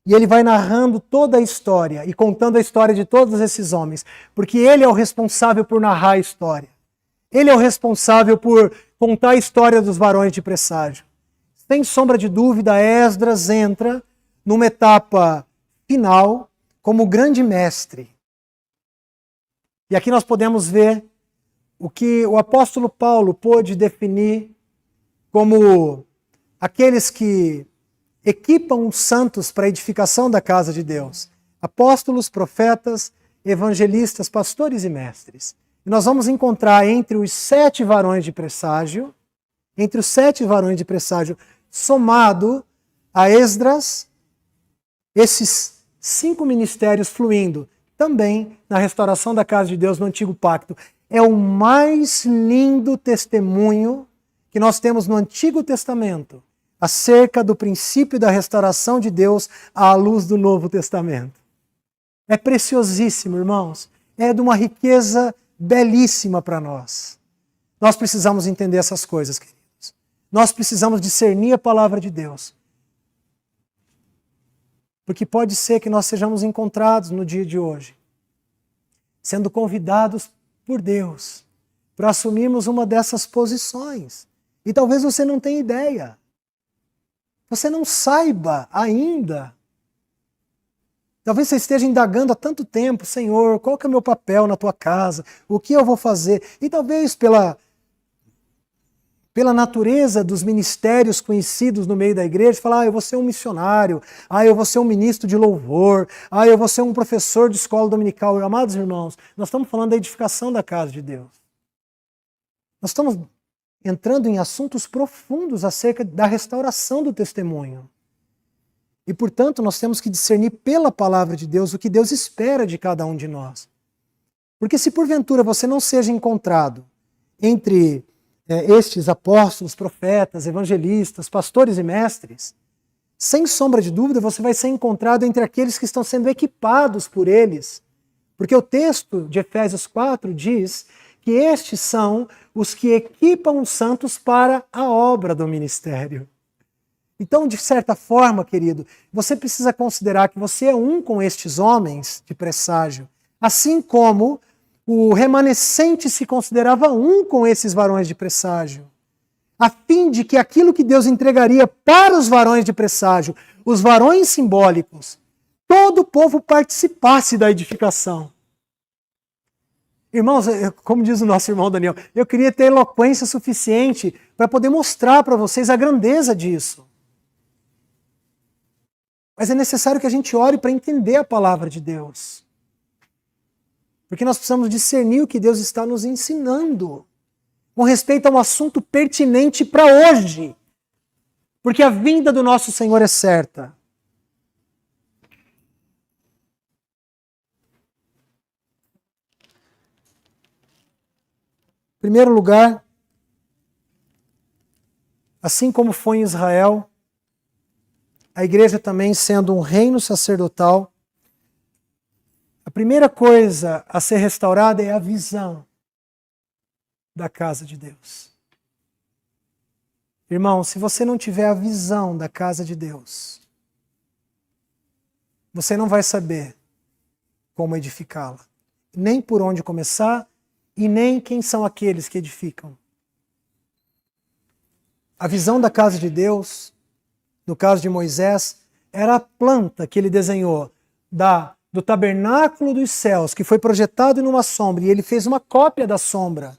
E ele vai narrando toda a história e contando a história de todos esses homens, porque ele é o responsável por narrar a história. Ele é o responsável por contar a história dos varões de presságio. Sem sombra de dúvida, Esdras entra numa etapa final como grande mestre. E aqui nós podemos ver o que o apóstolo Paulo pôde definir como aqueles que equipam os santos para a edificação da casa de Deus. Apóstolos, profetas, evangelistas, pastores e mestres. E nós vamos encontrar entre os 7 varões de presságio, somado a Esdras, esses 5 ministérios fluindo também na restauração da casa de Deus no Antigo Pacto. É o mais lindo testemunho que nós temos no Antigo Testamento acerca do princípio da restauração de Deus à luz do Novo Testamento. É preciosíssimo, irmãos. É de uma riqueza belíssima para nós. Nós precisamos entender essas coisas, queridos. Nós precisamos discernir a palavra de Deus. Porque pode ser que nós sejamos encontrados no dia de hoje, sendo convidados por Deus para assumirmos uma dessas posições. E talvez você não tenha ideia. Você não saiba ainda. Talvez você esteja indagando há tanto tempo, Senhor, qual que é o meu papel na tua casa? O que eu vou fazer? E talvez pela natureza dos ministérios conhecidos no meio da igreja, falar, eu vou ser um missionário, eu vou ser um ministro de louvor, eu vou ser um professor de escola dominical. Amados irmãos, nós estamos falando da edificação da casa de Deus. Nós estamos entrando em assuntos profundos acerca da restauração do testemunho. E, portanto, nós temos que discernir pela palavra de Deus o que Deus espera de cada um de nós. Porque se porventura você não seja encontrado entre estes apóstolos, profetas, evangelistas, pastores e mestres, sem sombra de dúvida você vai ser encontrado entre aqueles que estão sendo equipados por eles. Porque o texto de Efésios 4 diz que estes são os que equipam os santos para a obra do ministério. Então, de certa forma, querido, você precisa considerar que você é um com estes homens de presságio, assim como o remanescente se considerava um com esses varões de presságio, a fim de que aquilo que Deus entregaria para os varões de presságio, os varões simbólicos, todo o povo participasse da edificação. Irmãos, como diz o nosso irmão Daniel, eu queria ter eloquência suficiente para poder mostrar para vocês a grandeza disso. Mas é necessário que a gente ore para entender a palavra de Deus. Porque nós precisamos discernir o que Deus está nos ensinando com respeito a um assunto pertinente para hoje. Porque a vinda do nosso Senhor é certa. Em primeiro lugar, assim como foi em Israel, a igreja também sendo um reino sacerdotal, a primeira coisa a ser restaurada é a visão da casa de Deus. Irmão, se você não tiver a visão da casa de Deus, você não vai saber como edificá-la, nem por onde começar e nem quem são aqueles que edificam. A visão da casa de Deus, no caso de Moisés, era a planta que ele desenhou do tabernáculo dos céus, que foi projetado numa sombra, e ele fez uma cópia da sombra.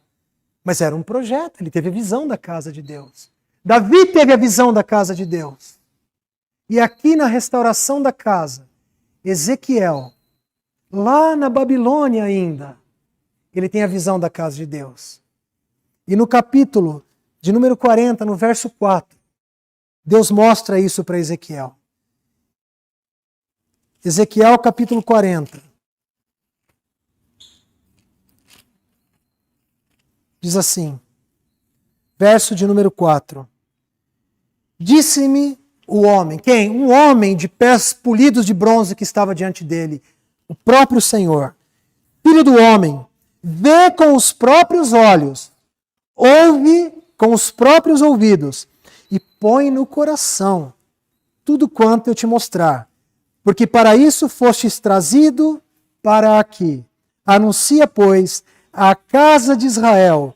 Mas era um projeto, ele teve a visão da casa de Deus. Davi teve a visão da casa de Deus. E aqui na restauração da casa, Ezequiel, lá na Babilônia ainda, ele tem a visão da casa de Deus. E no capítulo de número 40, no verso 4, Deus mostra isso para Ezequiel. Ezequiel capítulo 40. Diz assim, verso de número 4. Disse-me o homem, quem? Um homem de pés polidos de bronze que estava diante dele, o próprio Senhor. Filho do homem, vê com os próprios olhos, ouve com os próprios ouvidos e põe no coração tudo quanto eu te mostrar. Porque para isso fostes trazido para aqui. Anuncia, pois, à casa de Israel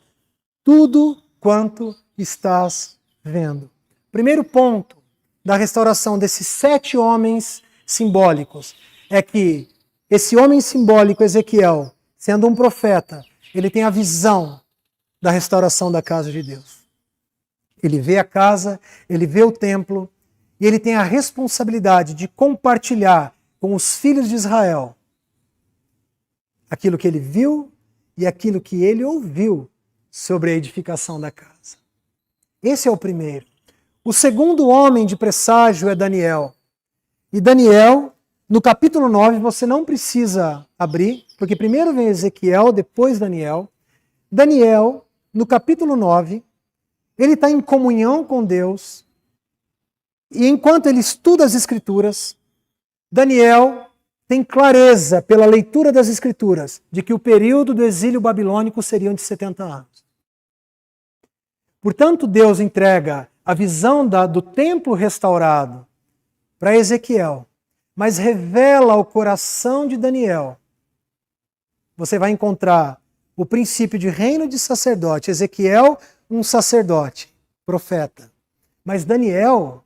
tudo quanto estás vendo. Primeiro ponto da restauração desses 7 homens simbólicos é que esse homem simbólico, Ezequiel, sendo um profeta, ele tem a visão da restauração da casa de Deus. Ele vê a casa, ele vê o templo, e ele tem a responsabilidade de compartilhar com os filhos de Israel aquilo que ele viu e aquilo que ele ouviu sobre a edificação da casa. Esse é o primeiro. O segundo homem de presságio é Daniel. E Daniel, no capítulo 9, você não precisa abrir, porque primeiro vem Ezequiel, depois Daniel. Daniel, no capítulo 9, ele está em comunhão com Deus. E enquanto ele estuda as Escrituras, Daniel tem clareza, pela leitura das Escrituras, de que o período do exílio babilônico seria de 70 anos. Portanto, Deus entrega a visão do templo restaurado para Ezequiel, mas revela ao coração de Daniel. Você vai encontrar o princípio de reino de sacerdote. Ezequiel, um sacerdote, profeta. Mas Daniel,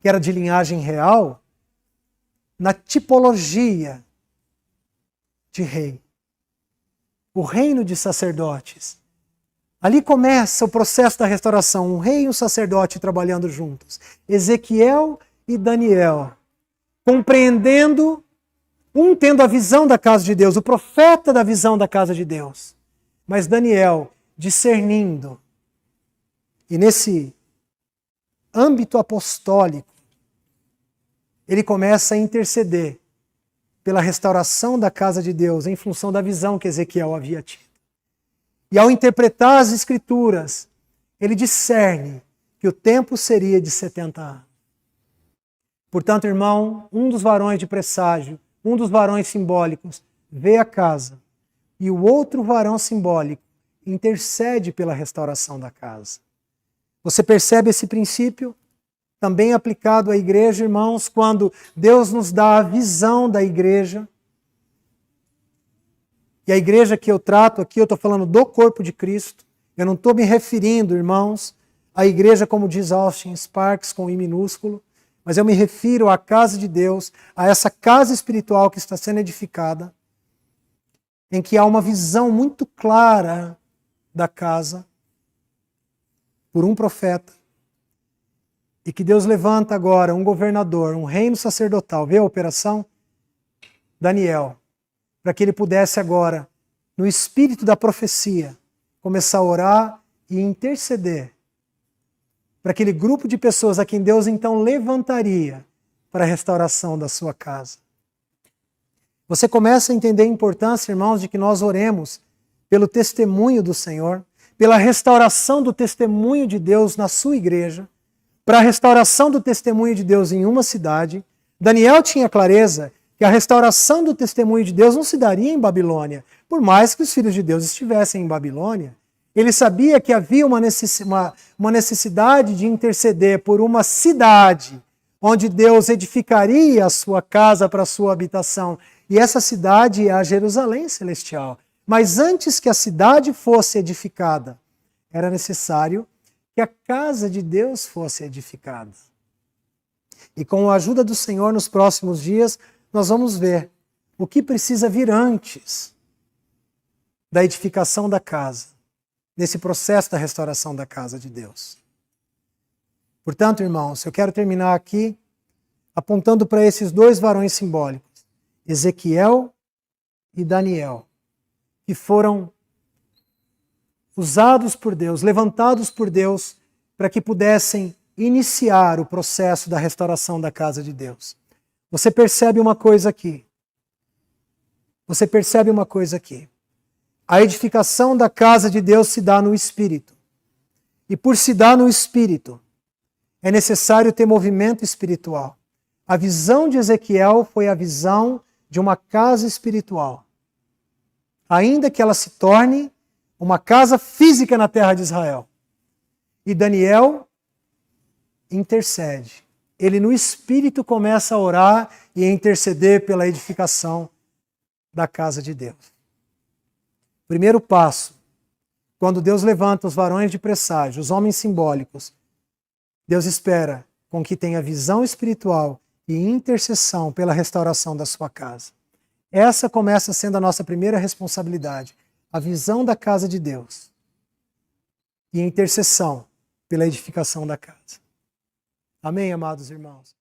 que era de linhagem real, na tipologia de rei. O reino de sacerdotes. Ali começa o processo da restauração, um rei e um sacerdote trabalhando juntos. Ezequiel e Daniel, compreendendo, um tendo a visão da casa de Deus, o profeta da visão da casa de Deus. Mas Daniel discernindo. E nesse âmbito apostólico, ele começa a interceder pela restauração da casa de Deus em função da visão que Ezequiel havia tido. E ao interpretar as Escrituras, ele discerne que o tempo seria de 70 anos. Portanto, irmão, um dos varões de presságio, um dos varões simbólicos, vê a casa, e o outro varão simbólico intercede pela restauração da casa. Você percebe esse princípio? Também aplicado à igreja, irmãos, quando Deus nos dá a visão da igreja. E a igreja que eu trato aqui, eu estou falando do corpo de Cristo. Eu não estou me referindo, irmãos, à igreja como diz Austin Sparks, com I minúsculo, mas eu me refiro à casa de Deus, a essa casa espiritual que está sendo edificada, em que há uma visão muito clara da casa por um profeta, e que Deus levanta agora um governador, um reino sacerdotal, vê a operação? Daniel, para que ele pudesse agora, no espírito da profecia, começar a orar e interceder para aquele grupo de pessoas a quem Deus então levantaria para a restauração da sua casa. Você começa a entender a importância, irmãos, de que nós oremos pelo testemunho do Senhor, pela restauração do testemunho de Deus na sua igreja, para a restauração do testemunho de Deus em uma cidade. Daniel tinha clareza que a restauração do testemunho de Deus não se daria em Babilônia, por mais que os filhos de Deus estivessem em Babilônia. Ele sabia que havia uma necessidade de interceder por uma cidade onde Deus edificaria a sua casa para a sua habitação. E essa cidade é a Jerusalém celestial. Mas antes que a cidade fosse edificada, era necessário que a casa de Deus fosse edificada. E com a ajuda do Senhor, nos próximos dias, nós vamos ver o que precisa vir antes da edificação da casa, nesse processo da restauração da casa de Deus. Portanto, irmãos, eu quero terminar aqui apontando para esses dois varões simbólicos, Ezequiel e Daniel, que foram usados por Deus, levantados por Deus, para que pudessem iniciar o processo da restauração da casa de Deus. Você percebe uma coisa aqui. Você percebe uma coisa aqui. A edificação da casa de Deus se dá no Espírito. E por se dar no Espírito, é necessário ter movimento espiritual. A visão de Ezequiel foi a visão de uma casa espiritual. Ainda que ela se torne uma casa física na terra de Israel. E Daniel intercede. Ele no Espírito começa a orar e a interceder pela edificação da casa de Deus. Primeiro passo, quando Deus levanta os varões de presságio, os homens simbólicos, Deus espera com que tenha visão espiritual e intercessão pela restauração da sua casa. Essa começa sendo a nossa primeira responsabilidade, a visão da casa de Deus e a intercessão pela edificação da casa. Amém, amados irmãos?